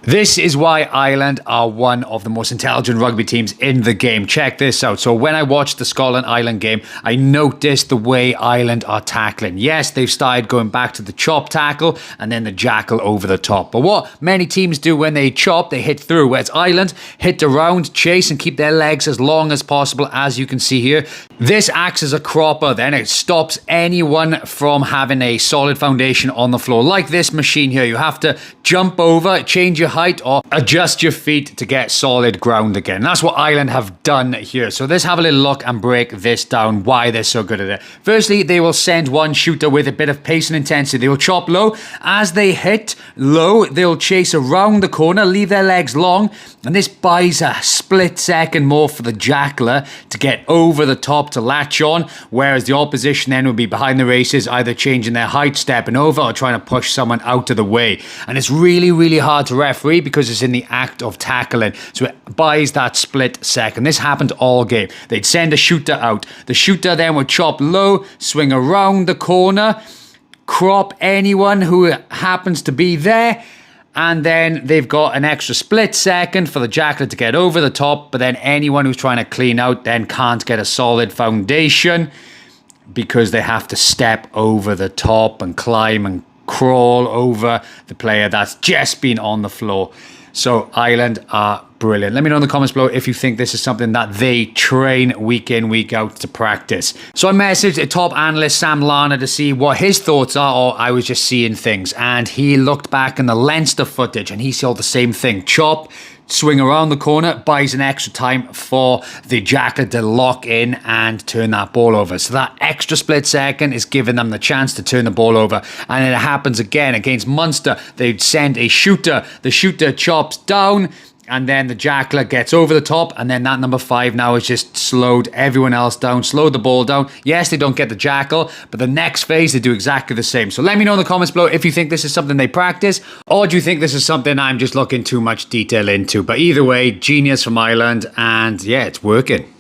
This is why Ireland are one of the most intelligent rugby teams in the game. Check this out. So when I watched the Scotland-Ireland game, I noticed the way Ireland are tackling. Yes, they've started going back to the chop tackle and then the jackal over the top. But what many teams do when they chop, they hit through. Whereas Ireland hit around, chase and keep their legs as long as possible, as you can see here. This acts as a cropper, then it stops anyone from having a solid foundation on the floor. Like this machine here, you have to jump over, change your height or adjust your feet to get solid ground again. That's what Ireland have done here. So let's have a little look and break this down, why they're so good at it. Firstly, they will send one shooter with a bit of pace and intensity. They will chop low. As they hit low, they'll chase around the corner, leave their legs long, and this buys a split second more for the jackler to get over the top to latch on, whereas the opposition then will be behind the races, either changing their height, stepping over, or trying to push someone out of the way. And it's really, really hard to referee because it's in the act of tackling. So it buys that split second. This happened all game. They'd send a shooter out. The shooter then would chop low, swing around the corner, crop anyone who happens to be there, and then they've got an extra split second for the jackler to get over the top, but then anyone who's trying to clean out then can't get a solid foundation because they have to step over the top and climb and crawl over the player that's just been on the floor. So Ireland are brilliant. Let me know in the comments below if you think this is something that they train week in, week out to practice. So I messaged a top analyst, Sam Lana, to see what his thoughts are, or I was just seeing things. And he looked back in the Leinster footage and he saw the same thing. Chop, swing around the corner, buys an extra time for the jackal to lock in and turn that ball over. So that extra split second is giving them the chance to turn the ball over. And it happens again against Munster. They'd send a shooter. The shooter chops down, and then the jackler gets over the top, and then that number 5 now has just slowed everyone else down, slowed the ball down. Yes, they don't get the jackal, but the next phase, they do exactly the same. So let me know in the comments below if you think this is something they practice, or do you think this is something I'm just looking too much detail into. But either way, genius from Ireland, and yeah, it's working.